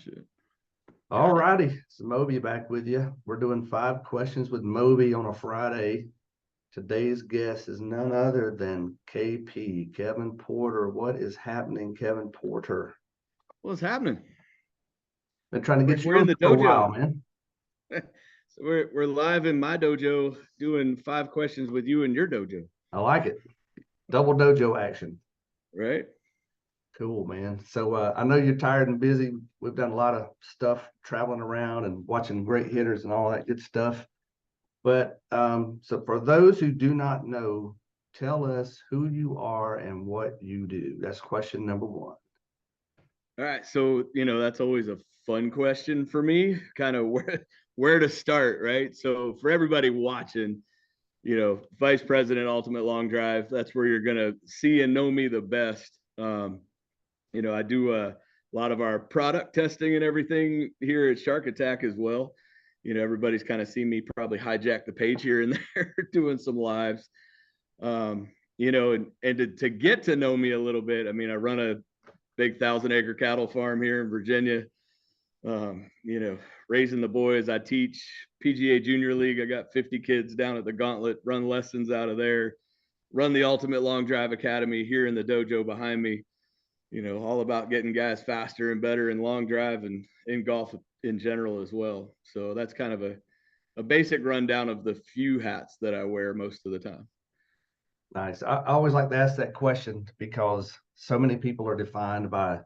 shit. All righty. It's Moby back with you. We're doing 5 questions with Moby on a Friday. Today's guest is none other than KP, Kevin Porter. What is happening, Kevin Porter? What's happening? Been trying to get you We're in on the for a while, dojo. man. So we're live in my dojo doing 5 questions with you in your dojo, I like it. Double dojo action. right? Cool, man. So I know you're tired and busy. We've done a lot of stuff traveling around and watching great hitters and all that good stuff. But so for those who do not know, tell us who you are and what you do. That's question number one. All right. So, that's always a fun question for me, kind of where to start, right? So for everybody watching, Vice President Ultimate Long Drive, that's where you're gonna see and know me the best. I do a lot of our product testing and everything here at Shark Attack as well. Everybody's kind of seen me probably hijack the page here and there doing some lives. And to get to know me a little bit, I mean, I run a big 1,000-acre cattle farm here in Virginia. Raising the boys. I teach PGA Junior League. I got 50 kids down at the Gauntlet, run lessons out of there, run the Ultimate Long Drive Academy here in the dojo behind me. All about getting guys faster and better in long drive and in golf in general as well. So that's kind of a basic rundown of the few hats that I wear most of the time. Nice. I always like to ask that question because so many people are defined by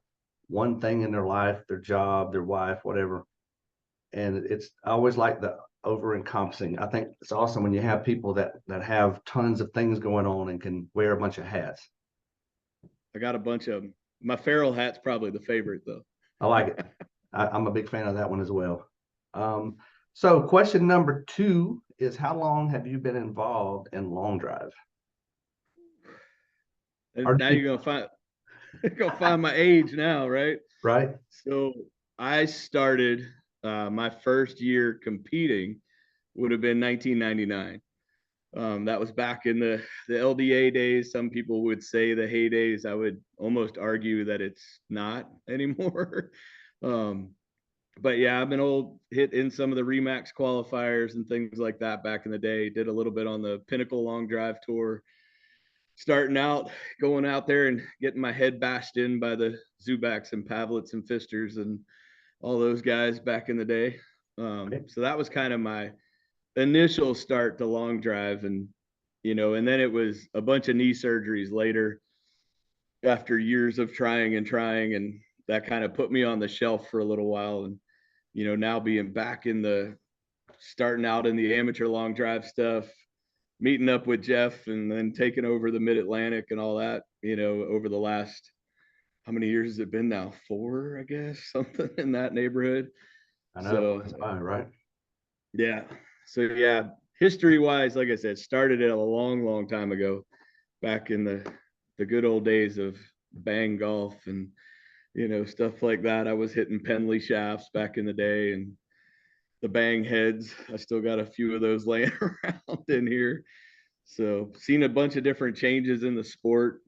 one thing in their life, their job, their wife, whatever. And I always like the over encompassing. I think it's awesome when you have people that have tons of things going on and can wear a bunch of hats. I got a bunch of them. My feral hat's probably the favorite though. I like it. I'm a big fan of that one as well. So question number 2 is, how long have you been involved in long drive? And now you're gonna find my age now, right? Right. So I started my first year competing would have been 1999. That was back in the LDA days. Some people would say the heydays. I would almost argue that it's not anymore. um, but yeah, I've been hit in some of the Remax qualifiers and things like that back in the day. Did a little bit on the Pinnacle Long Drive Tour. Starting out, going out there and getting my head bashed in by the Zubaks and Pavlets and Fisters and all those guys back in the day. So that was kind of my initial start to long drive, and then it was a bunch of knee surgeries later after years of trying and that kind of put me on the shelf for a little while. And now being back in the starting out in the amateur long drive stuff, meeting up with Jeff and then taking over the Mid-Atlantic and all that, over the last, how many years has it been now? 4, I guess, something in that neighborhood. I know So it's fine, right? yeah. So yeah, history wise, like I said, started it a long time ago, back in the good old days of bang golf and stuff like that. I was hitting Penley shafts back in the day and the bang heads. I still got a few of those laying around in here. So seen a bunch of different changes in the sport,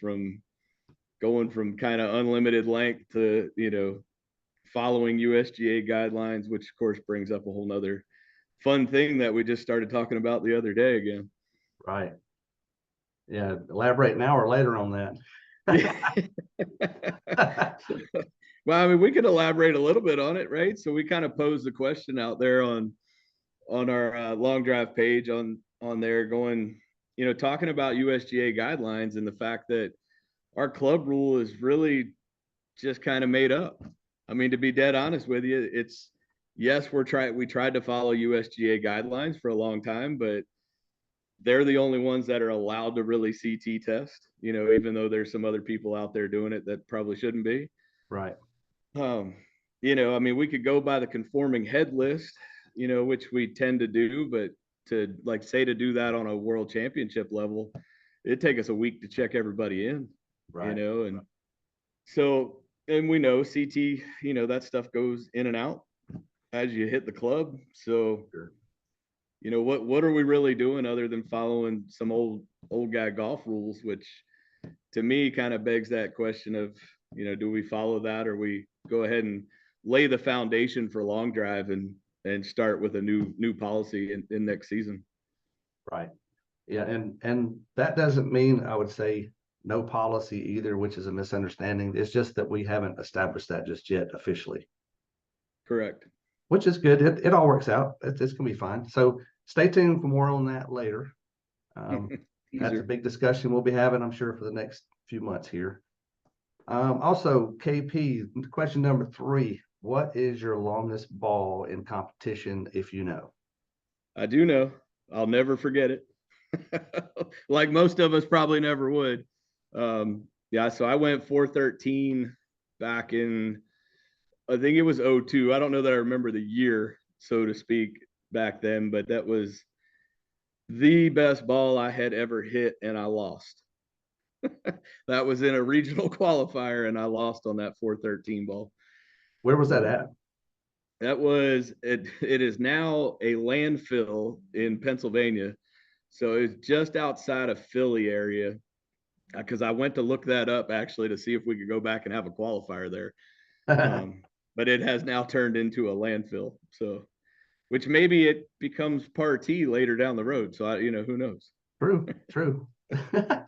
from going from kind of unlimited length to, following USGA guidelines, which of course brings up a whole nother fun thing that we just started talking about the other day again. Right. Yeah. Elaborate now or later on that. Well, I mean, we could elaborate a little bit on it, right? So we kind of posed the question out there on our long drive page on there, going, talking about USGA guidelines and the fact that our club rule is really just kind of made up. I mean, to be dead honest with you, it's yes, we tried to follow USGA guidelines for a long time, but they're the only ones that are allowed to really CT test, even though there's some other people out there doing it that probably shouldn't be. Right. Um, I mean, we could go by the conforming head list, which we tend to do, but to do that on a world championship level, it'd take us a week to check everybody in, Right. and so, and we know CT, that stuff goes in and out as you hit the club. So, Sure. What are we really doing other than following some old guy golf rules, which to me kind of begs that question of, do we follow that or we go ahead and lay the foundation for long drive and start with a new policy in next season. Right. Yeah, and that doesn't mean, I would say, no policy either, which is a misunderstanding. It's just that we haven't established that just yet officially, Correct. which is good. It all works out. It's gonna be fine. So stay tuned for more on that later. That's a big discussion we'll be having, I'm sure, for the next few months here. Also, KP, question number 3. What is your longest ball in competition, if you know? I do know. I'll never forget it. Like most of us probably never would. Yeah, so I went 413 back in, I think it was 02. I don't know that I remember the year, so to speak, back then, but that was the best ball I had ever hit, and I lost. That was in a regional qualifier, and I lost on that 413 ball. Where was that at? That was it. It is now a landfill in Pennsylvania, so it's just outside of Philly area. Because I went to look that up actually to see if we could go back and have a qualifier there, but it has now turned into a landfill. So, which maybe it becomes Par T later down the road. So who knows? True, true. Good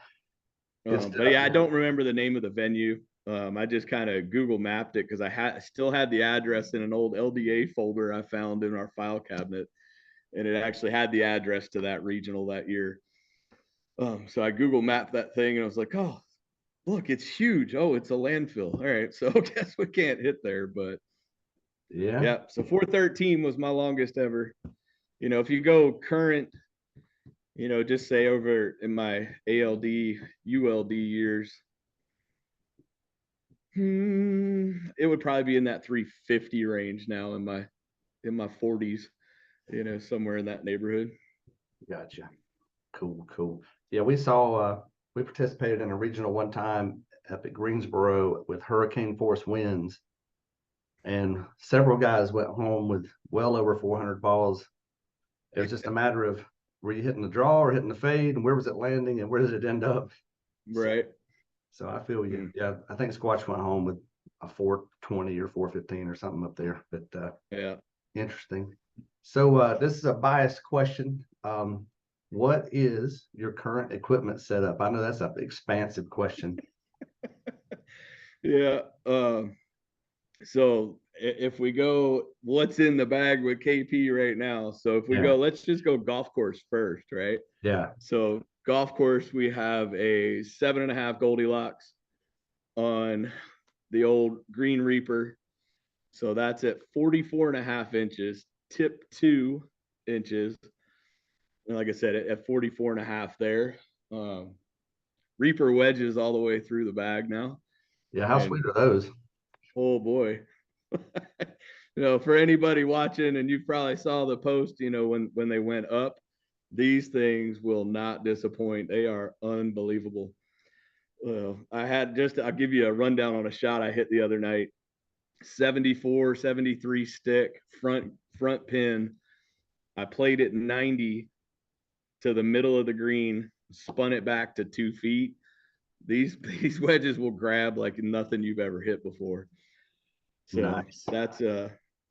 But stuff. yeah, I don't remember the name of the venue. I just kind of Google mapped it because I still had the address in an old LDA folder I found in our file cabinet, and it actually had the address to that regional that year. So I Google mapped that thing, and I was like, oh, look, it's huge. Oh, it's a landfill. All right, so I guess we can't hit there, but Yeah. yeah. So 413 was my longest ever. If you go current, just say over in my ALD, ULD years, it would probably be in that 350 range now in my 40s, somewhere in that neighborhood. Gotcha. Cool, cool. Yeah, we participated in a regional one time up at Greensboro with hurricane force winds, and several guys went home with well over 400 balls. It was just a matter of, were you hitting the draw or hitting the fade, and where was it landing, and where did it end up? Right. So I feel you. Yeah, I think Squatch went home with a 420 or 415 or something up there. But Yeah. interesting. So this is a biased question. What is your current equipment setup? I know that's an expansive question. Yeah. So if we go, what's in the bag with KP right now? So if we Yeah. go, let's just go golf course first, right? Yeah. So golf course, we have a 7.5 Goldilocks on the old Green Reaper. So that's at 44.5 inches, tip 2 inches. And like I said, at 44.5 there. Reaper wedges all the way through the bag now. Yeah. How And sweet are those? oh boy. For anybody watching, and you probably saw the post, when they went up, these things will not disappoint. They are unbelievable. I'll give you a rundown on a shot I hit the other night. 74, 73 stick, front pin. I played it 90 to the middle of the green, spun it back to 2 feet. These wedges will grab like nothing you've ever hit before. So Nice.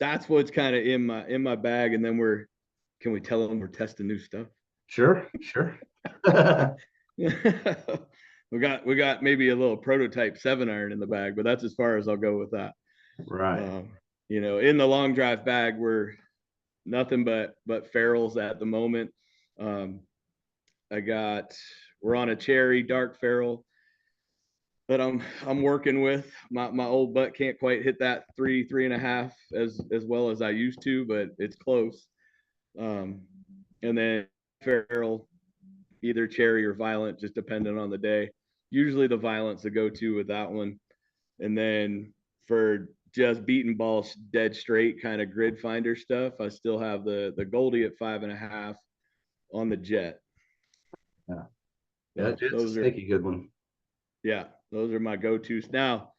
that's what's kind of in my bag. And then can we tell them we're testing new stuff? Sure, sure. we got maybe a little prototype 7-iron in the bag, but that's as far as I'll go with that. Right. In the long drive bag, we're nothing but ferrules at the moment. We're on a cherry dark ferrule that I'm working with. My old butt can't quite hit that 3.5 as well as I used to, but it's close. And then ferrule, either cherry or violent, just depending on the day. Usually the violent's the go-to with that one. And then for just beating balls dead straight kind of grid finder stuff, I still have the Goldie at 5.5 on the jet. Yeah. So Yeah, it's a sneaky good one. Yeah, those are my go-tos. Now,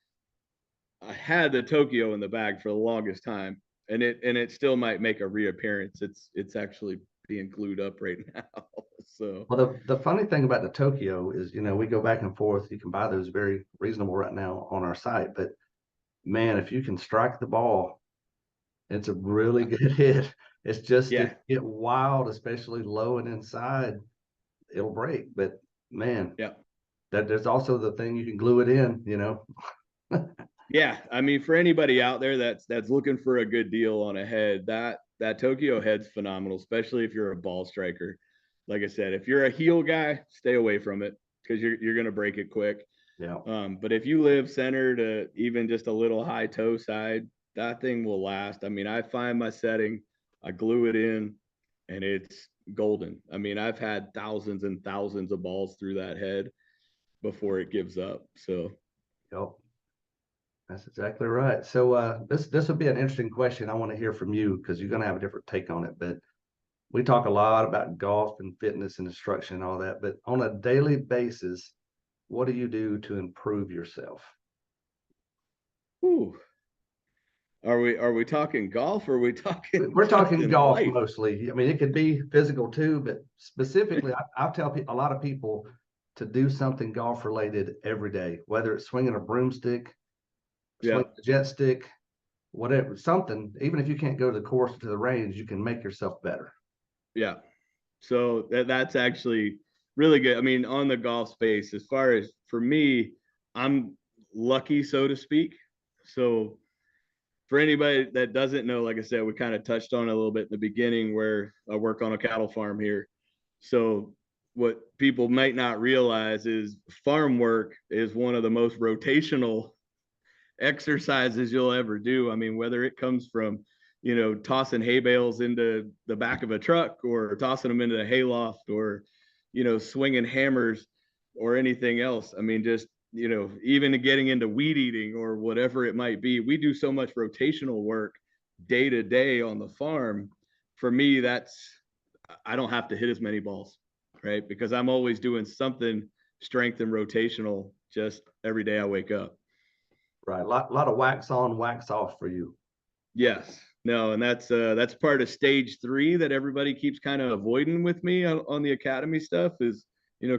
I had the Tokyo in the bag for the longest time, and it still might make a reappearance. It's actually being glued up right now. So Well, the funny thing about the Tokyo is, we go back and forth. You can buy those very reasonable right now on our site, but man, if you can strike the ball, it's a really good hit. It's just if Yeah. you get wild, especially low and inside, it'll break. But man, Yeah. that there's also the thing you can glue it in, you know. Yeah, I mean, for anybody out there that's looking for a good deal on a head, that Tokyo head's phenomenal, especially if you're a ball striker. Like I said, if you're a heel guy, stay away from it because you're gonna break it quick. Yeah. But if you live center to even just a little high toe side, that thing will last. I mean, I find my setting, I glue it in, and it's golden. I mean, I've had thousands and thousands of balls through that head before it gives up. So Yep. That's exactly right. So this will be an interesting question. I want to hear from you because you're going to have a different take on it. But we talk a lot about golf and fitness and instruction and all that. But on a daily basis, what do you do to improve yourself? whew, are we talking golf or are we talking We're just talking in golf life? mostly. I mean, it could be physical too, but specifically, I'll tell a lot of people to do something golf related every day, whether it's swinging a broomstick, Yeah, swing a jet stick, whatever, something. Even if you can't go to the course or to the range, you can make yourself better. yeah. So that's actually really good. I mean, on the golf space, as far as for me, I'm lucky, so to speak. So for anybody that doesn't know, like I said, we kind of touched on it a little bit in the beginning where I work on a cattle farm here. So what people might not realize is farm work is one of the most rotational exercises you'll ever do. I mean, whether it comes from, tossing hay bales into the back of a truck or tossing them into the hayloft or, swinging hammers or anything else. I mean, just, even getting into weed eating or whatever it might be, we do so much rotational work day to day on the farm. For me, I don't have to hit as many balls, right? Because I'm always doing something strength and rotational just every day I wake up. Right. A lot of wax on, wax off for you. Yes. No, and that's part of stage 3 that everybody keeps kind of avoiding with me on the academy stuff is,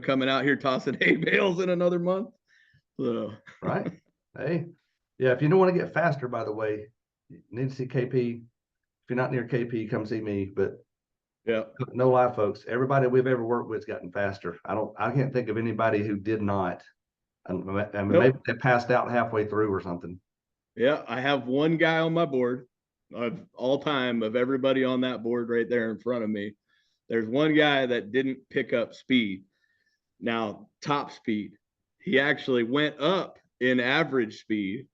coming out here tossing hay bales in another month. So Right. Hey, yeah. If you don't want to get faster, by the way, you need to see KP. If you're not near KP, come see me. But yeah. no lie, folks. Everybody we've ever worked with has gotten faster. I can't think of anybody who did not. I mean, maybe Nope. they passed out halfway through or something. Yeah. I have one guy on my board of all time of everybody on that board right there in front of me. There's one guy that didn't pick up speed. Now, top speed. He actually went up in average speed,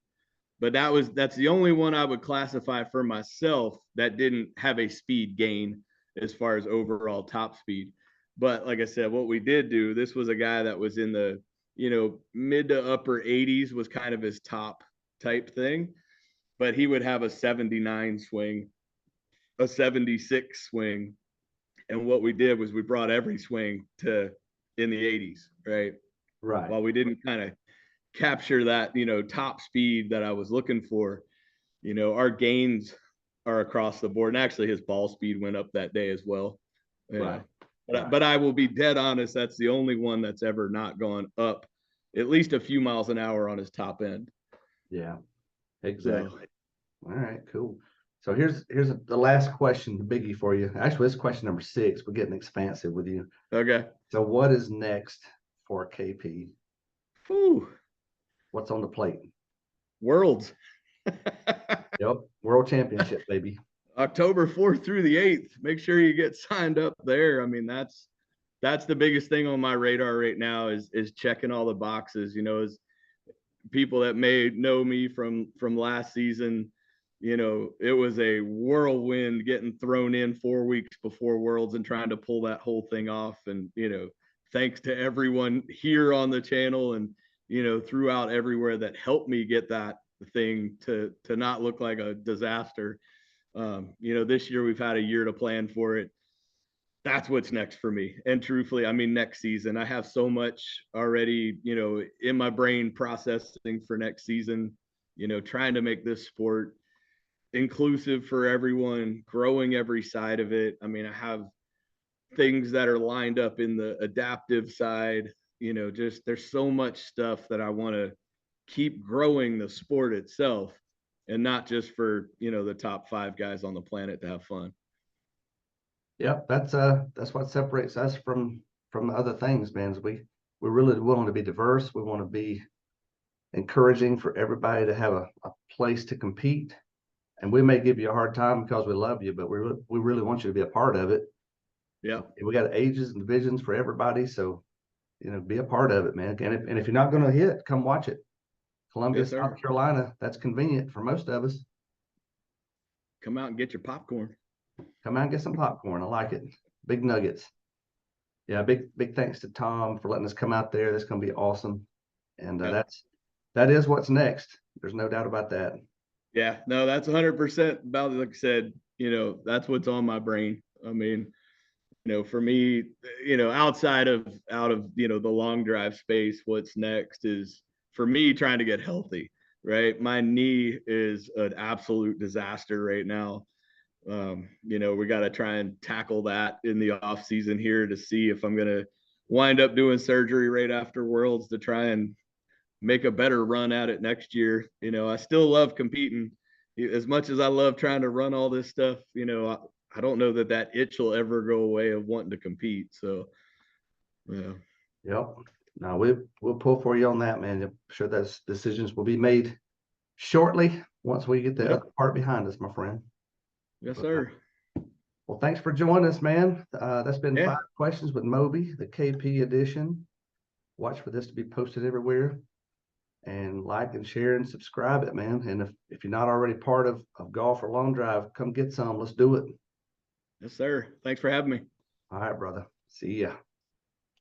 but that's the only one I would classify for myself that didn't have a speed gain as far as overall top speed. But like I said, what we did do, this was a guy that was in the, mid to upper 80s was kind of his top type thing, but he would have a 79 swing, a 76 swing. And what we did was we brought every swing to in the 80s, right? Right. While we didn't kind of capture that, top speed that I was looking for, our gains are across the board. And actually, his ball speed went up that day as well. Yeah. Right. But, Right. but I will be dead honest. That's the only one that's ever not gone up at least a few miles an hour on his top end. Yeah. So, Exactly. All right. Cool. So here's the last question, the biggie for you. Actually, it's question number 6. We're getting expansive with you. okay. So what is next for KP? Whew. What's on the plate? Worlds. Yep. World Championship, baby. October 4th through the 8th. Make sure you get signed up there. I mean, that's the biggest thing on my radar right now is checking all the boxes, as people that may know me from last season, it was a whirlwind getting thrown in 4 weeks before Worlds and trying to pull that whole thing off. And, thanks to everyone here on the channel and, throughout everywhere that helped me get that thing to not look like a disaster. This year we've had a year to plan for it. That's what's next for me. And truthfully, I mean, next season, I have so much already, in my brain processing for next season, trying to make this sport inclusive for everyone, growing every side of it. I mean, I have things that are lined up in the adaptive side, just there's so much stuff that I want to keep growing the sport itself and not just for, the top 5 guys on the planet to have fun. Yep, that's what separates us from the other things, man. Is we're really willing to be diverse. We want to be encouraging for everybody to have a place to compete. And we may give you a hard time because we love you, but we really want you to be a part of it. Yeah. We got ages and divisions for everybody, so be a part of it, man. And if you're not going to hit, come watch it. Columbia, Yes, sir. South Carolina, that's convenient for most of us. Come out and get your popcorn. Come out and get some popcorn. I like it. Big nuggets. Yeah, big thanks to Tom for letting us come out there. That's going to be awesome. And Yeah. that is what's next. There's no doubt about that. Yeah, no, that's 100% about, like I said, that's what's on my brain. I mean, for me, outside of out of, the long drive space, what's next is for me trying to get healthy, right? My knee is an absolute disaster right now. We got to try and tackle that in the off season here to see if I'm going to wind up doing surgery right after Worlds to try and make a better run at it next year. I still love competing as much as I love trying to run all this stuff. I don't know that itch will ever go away of wanting to compete. So, yeah. Yep. No, we'll pull for you on that, man. I'm sure those decisions will be made shortly once we get the other part behind us, my friend. Yes, sir. Well, thanks for joining us, man. That's been 5 questions with Moby, the KP edition. Watch for this to be posted everywhere. And like and share and subscribe it, man. And if you're not already part of Golf or Long Drive, come get some. Let's do it. Yes, sir. Thanks for having me. All right, brother. See ya.